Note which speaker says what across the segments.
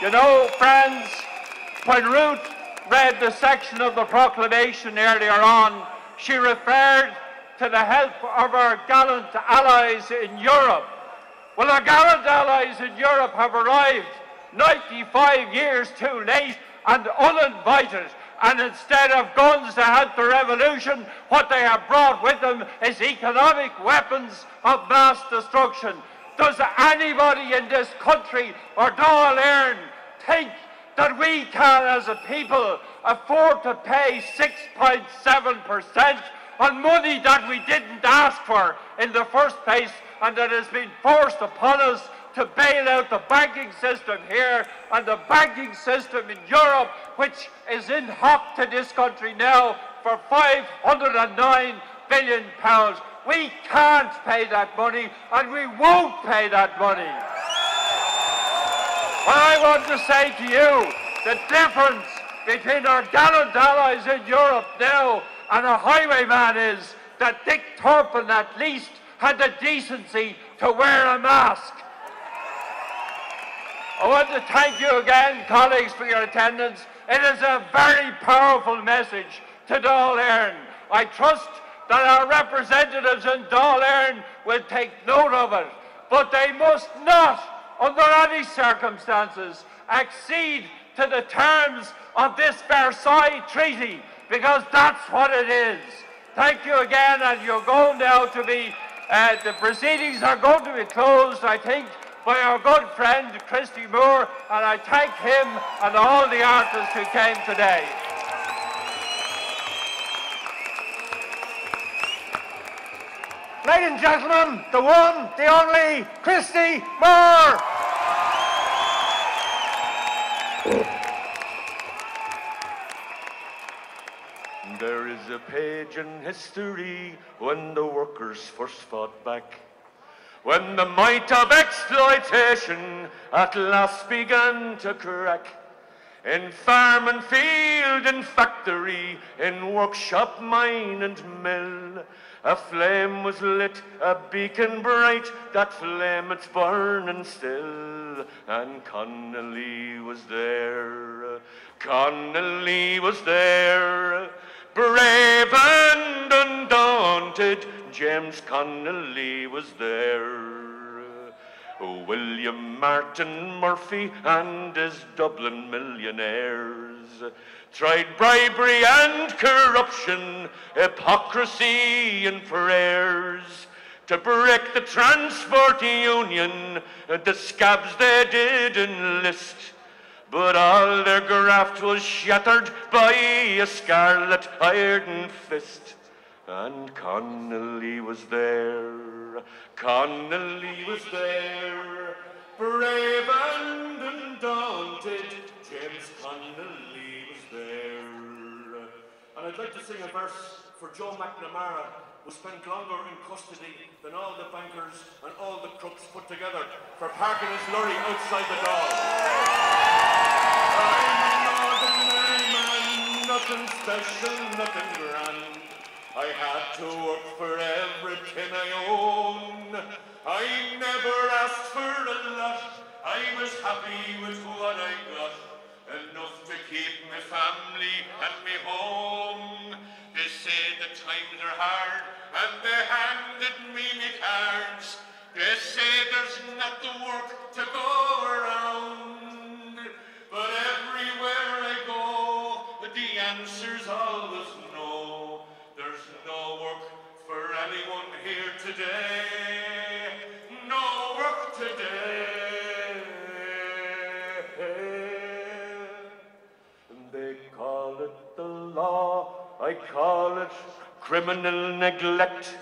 Speaker 1: You know, friends, when Ruth read the section of the proclamation earlier on, she referred to the help of our gallant allies in Europe. Well, our gallant allies in Europe have arrived 95 years too late and uninvited. And instead of guns to help the revolution, what they have brought with them is economic weapons of mass destruction. Does anybody in this country or Dáil Éireann think that we can, as a people, afford to pay 6.7% on money that we didn't ask for in the first place and that has been forced upon us to bail out the banking system here and the banking system in Europe, which is in hock to this country now for £509 billion. We can't pay that money, and we won't pay that money. What I want to say to you, the difference between our gallant allies in Europe now and a highwayman is that Dick Turpin at least had the decency to wear a mask. I want to thank you again, colleagues, for your attendance. It is a very powerful message to Dáil Éireann. I trust that our representatives in Dáil Éireann will take note of it, but they must not, under any circumstances, accede to the terms of this Versailles Treaty, because that's what it is. Thank you again, and you're going now to be, the proceedings are going to be closed, I think, by our good friend Christy Moore, and I thank him and all the artists who came today.
Speaker 2: Ladies and gentlemen, the one, the only, Christy Moore!
Speaker 3: There is a page in history when the workers first fought back, when the might of exploitation at last began to crack. In farm and field, in factory, in workshop, mine and mill, a flame was lit, a beacon bright, that flame it's burning still. And Connolly was there, Connolly was there, brave and undaunted, James Connolly was there. William Martin Murphy and his Dublin millionaires tried bribery and corruption, hypocrisy and prayers to break the transport union. The scabs they did enlist, but all their graft was shattered by a scarlet iron fist. And Connolly was there, Connolly was there, brave and undaunted, James Connolly was there. And I'd like to sing a verse for Joe McNamara, who spent longer in custody than all the bankers and all the crooks put together for parking his lorry outside the door. I'm an ordinary man, nothing special, nothing grand. I had to work for everything I own. I never asked for a lot. I was happy with what I got, enough to keep my family and my home. They say the times are hard, and they handed me my cards. They say there's not the work to go around, but everywhere I go, the answer's always no. There's no work for anyone here today. No work today. They call it the law, I call it criminal neglect,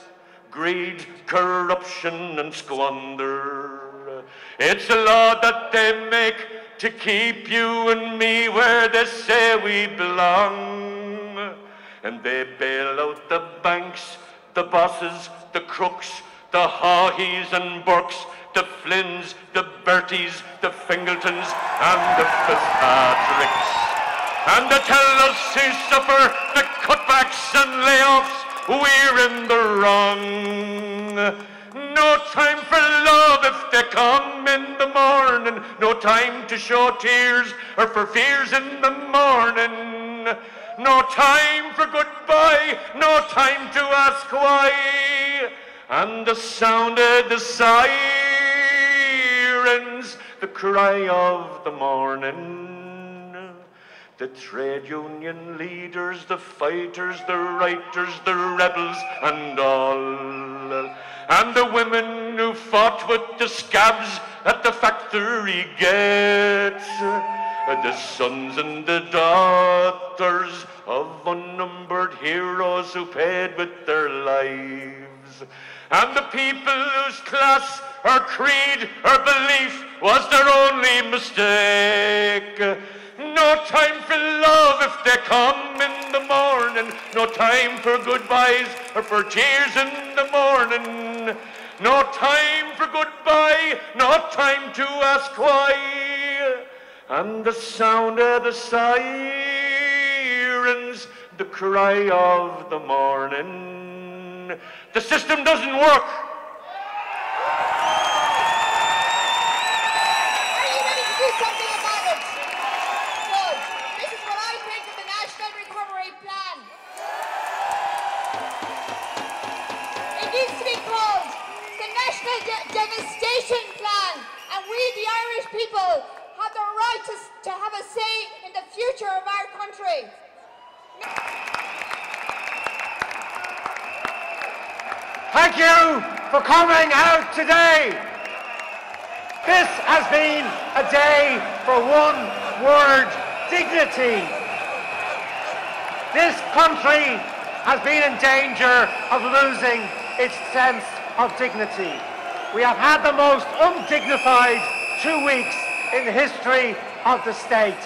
Speaker 3: greed, corruption and squander. It's a law that they make to keep you and me where they say we belong. And they bail out the banks, the bosses, the crooks, the Hawheys and Burks, the Flynns, the Berties, the Fingletons and the Fitzpatricks. And they tell us who suffer the cutbacks and layoffs, we're in the wrong. No time for love if they come in the morning. No time to show tears or for fears in the morning. No time for goodbye, no time to ask why. And the sound of the sirens, the cry of the morning. The trade union leaders, the fighters, the writers, the rebels and all. And the women who fought with the scabs at the factory gates. The sons and the daughters of unnumbered heroes who paid with their lives. And the people whose class or creed or belief was their only mistake. No time for love if they come in the morning. No time for goodbyes or for tears in the morning. No time for goodbye, no time to ask why. And the sound of the sirens, the cry of the morning. The system doesn't work.
Speaker 4: Are you ready to do something about it? Good. This is what I think of the National Recovery Plan. It needs to be called the National Devastation Plan, and we, the Irish people, have the right to have a say in the future of our country.
Speaker 2: Thank you for coming out today. This has been a day for one word: dignity. This country has been in danger of losing its sense of dignity. We have had the most undignified 2 weeks in the history of the state.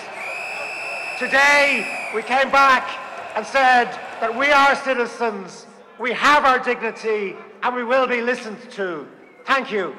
Speaker 2: Today, we came back and said that we are citizens, we have our dignity, and we will be listened to. Thank you.